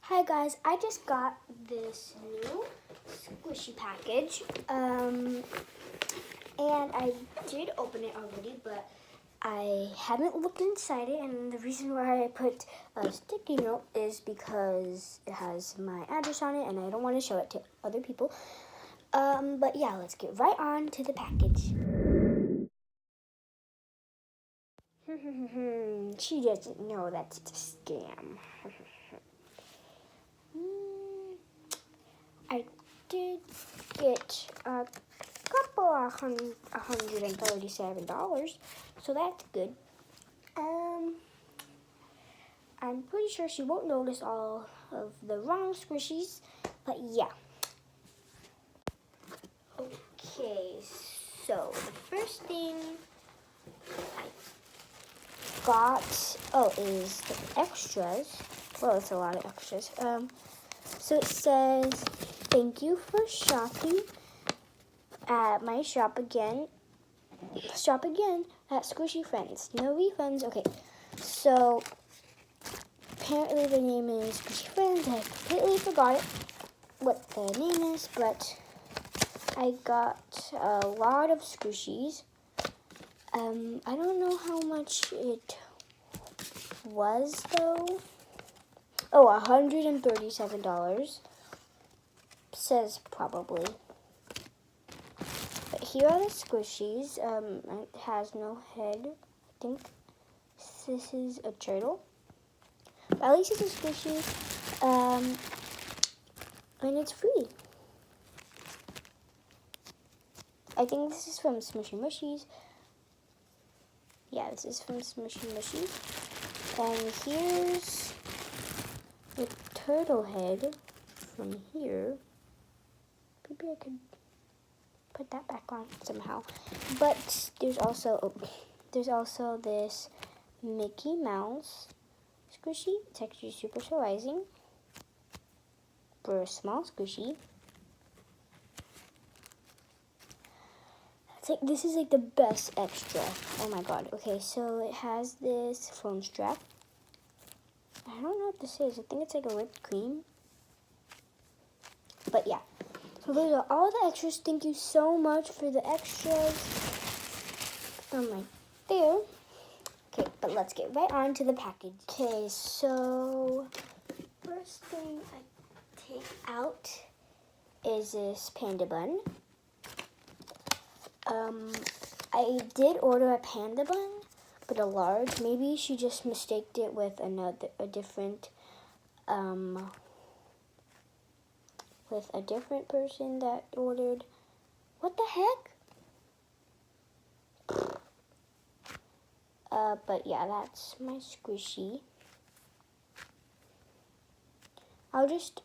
Hi guys, I just got this new squishy package, and I did open it already, but I haven't looked inside it, and the reason why I put a sticky note is because it has my address on it, and I don't want to show it to other people. But yeah, let's get right on to the package. She doesn't know that's a scam. I did get a couple of $137, so that's good. I'm pretty sure she won't notice all of the wrong squishies, but yeah. Okay, so the first thing I got, is the extras. Well, it's a lot of extras. So it says, thank you for shopping at my shop again. Shop again at Squishy Friends. No refunds. Okay, so apparently the name is Squishy Friends. I completely forgot what the name is, but I got a lot of squishies. I don't know how much it was though. Oh, $137. Says probably. But here are the squishies. It has no head. I think this is a turtle. But at least it's a squishy. And it's free. I think this is from Smushy Mushies. Yeah, this is from Smushy Mushies. And here's the turtle head from here. Maybe I could put that back on somehow. But there's also this Mickey Mouse squishy. It's actually super surprising for a small squishy. This is like the best extra. Oh my god. Okay, so it has this foam strap. I don't know what this is. I think it's like a whipped cream. But yeah. So those are all the extras. Thank you so much for the extras. Right there. Okay, but let's get right on to the package. Okay, so first thing I take out is this panda bun. I did order a panda bun, but a large. Maybe she just mistaked it with a different person that ordered. What the heck? But yeah, that's my squishy. I'll just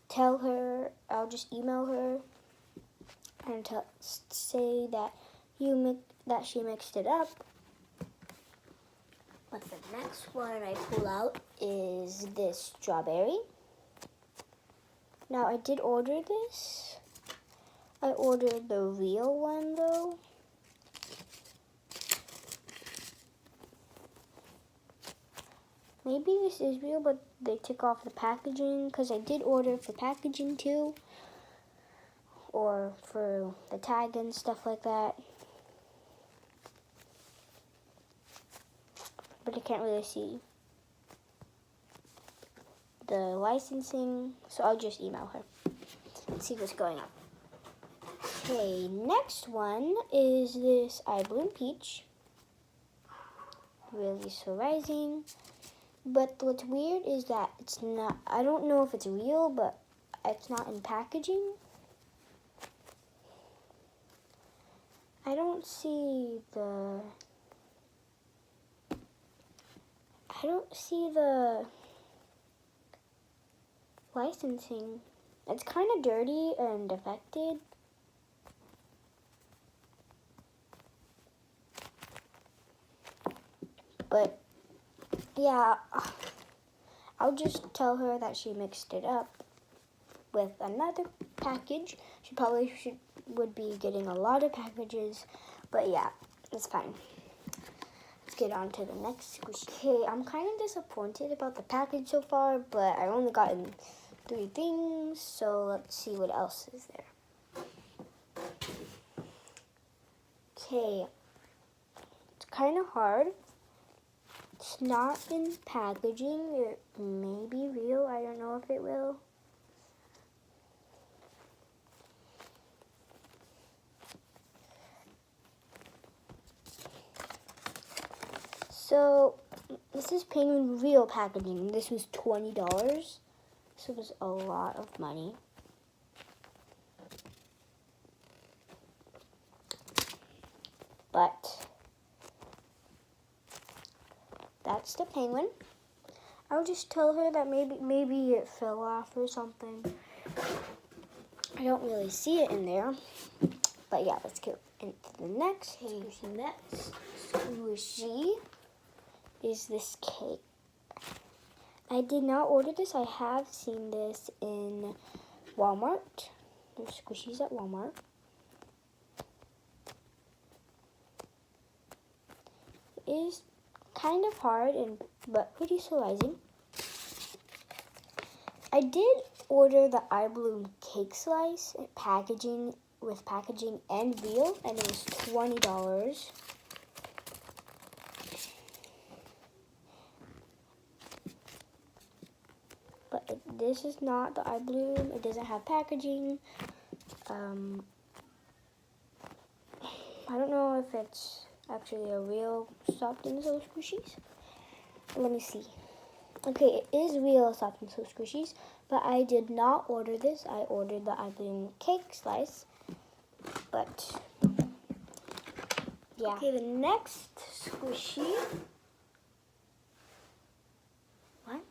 tell her. I'll just email her and say that she mixed it up. But the next one I pull out is this strawberry. Now I did order this. I ordered the real one though. Maybe this is real, but they took off the packaging because I did order for packaging too. Or for the tag and stuff like that. But I can't really see the licensing, so I'll just email her and see what's going on. Okay, next one is this I Bloom Peach. Really surprising. But what's weird is that it's not, I don't know if it's real, but it's not in packaging. I don't see the licensing. It's kind of dirty and defected. But yeah, I'll just tell her that she mixed it up with another package. She probably would be getting a lot of packages, but yeah, it's fine. let's get on to the next squishy. Okay, I'm kind of disappointed about the package so far, but I've only gotten 3 things, so let's see what else is there. Okay, it's kind of hard. It's not in packaging. It may be real. I don't know if it will. So, this is Penguin real packaging. This was $20. So it was a lot of money. But that's the penguin. I'll just tell her that maybe it fell off or something. I don't really see it in there. But yeah, let's get into the next squishy. Next squishy is this cake. I did not order this. I have seen this in Walmart. There's squishies at Walmart. It is kind of hard but pretty surprising. I did order the eye balloon cake slice with packaging and real, and it was $20. But this is not the eye balloon. It doesn't have packaging. I don't know if it's actually a real soft and so squishies. Let me see. Okay, it is real soft and so squishies, but I did not order this. I ordered the eye balloon cake slice. But yeah. Okay, the next squishy. What?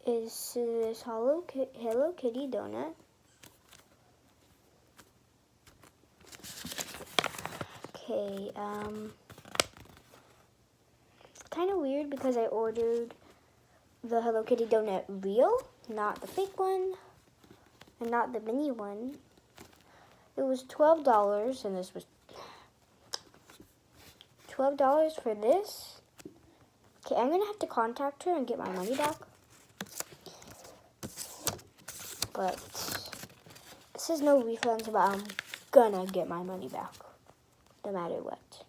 Is this Hello Kitty donut. Okay, it's kind of weird because I ordered the Hello Kitty donut real, not the fake one, and not the mini one. It was $12, and this was $12 for this. Okay, I'm gonna have to contact her and get my money back. But this is no refunds, but I'm gonna get my money back, no matter what.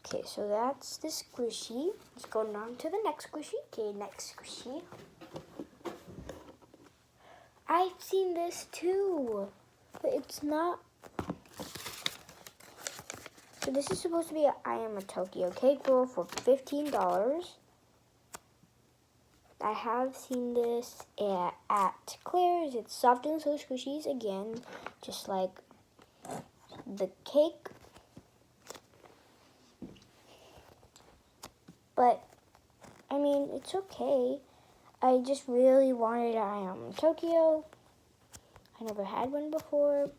Okay, so that's the squishy. Let's go on to the next squishy. Okay, next squishy. I've seen this too, but it's not. So this is supposed to be I Am a Tokyo cake roll for $15. I have seen this at Claire's. It's soft and so squishies again, just like the cake. But, I mean, it's okay. I just really wanted I Am Tokyo. I never had one before.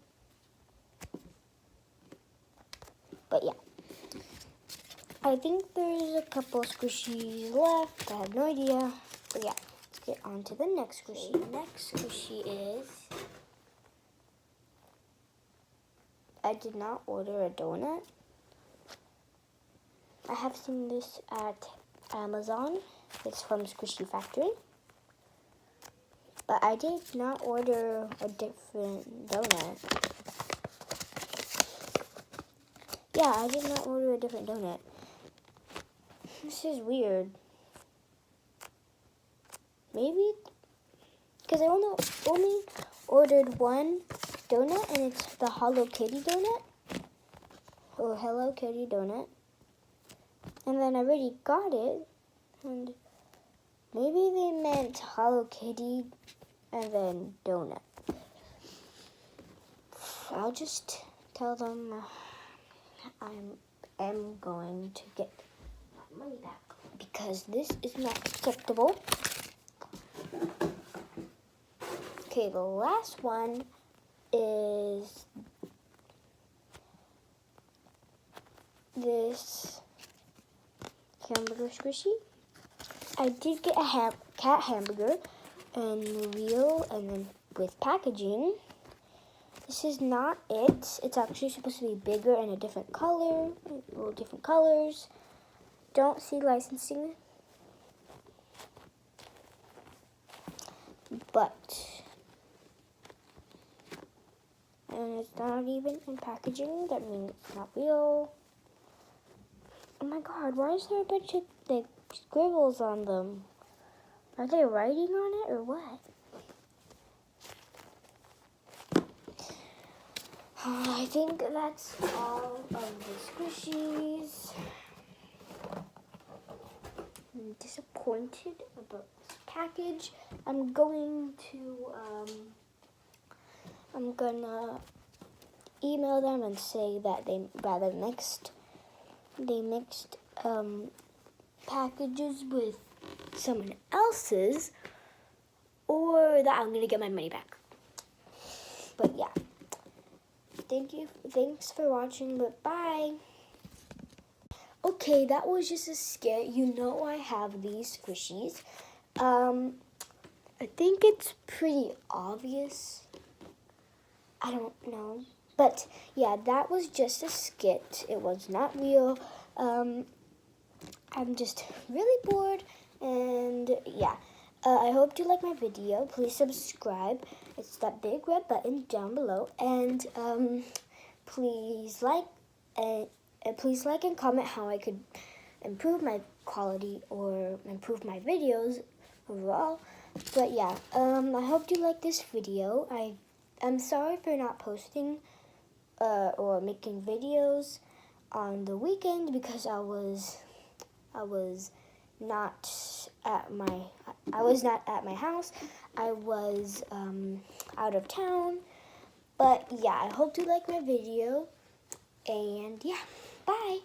But yeah. I think there's a couple squishies left. I have no idea. But yeah, let's get on to the next squishy. The next squishy is... I did not order a donut. I have seen this at Amazon. It's from Squishy Factory. But I did not order a different donut. Yeah, I did not order a different donut. This is weird. Maybe because I only ordered one donut, and it's the Hello Kitty donut. Or Hello Kitty donut. And then I already got it. And maybe they meant Hello Kitty and then donut. I'll just tell them I am going to get my money back, because this is not acceptable. Okay, the last one is this hamburger squishy. I did get a cat hamburger and real and then with packaging. This is not it. It's actually supposed to be bigger and a different color, little different colors. Don't see licensing, but, and it's not even in packaging. That means it's not real. Oh my God, why is there a bunch of like scribbles on them? Are they writing on it or what? I think that's all of the squishies. I'm disappointed about this package. I'm gonna email them and say that they mixed packages with someone else's, or that I'm gonna get my money back. But yeah, thanks for watching, but bye. Okay, that was just a skit. You know I have these squishies. I think it's pretty obvious. I don't know. But yeah, that was just a skit. It was not real. I'm just really bored, and yeah. I hope you like my video. Please subscribe. It's that big red button down below, and please like and comment how I could improve my quality or improve my videos overall. But yeah, I hope you like this video. I'm sorry for not posting or making videos on the weekend because I was not at my house. I was out of town. But yeah, I hope you like my video, and yeah, bye.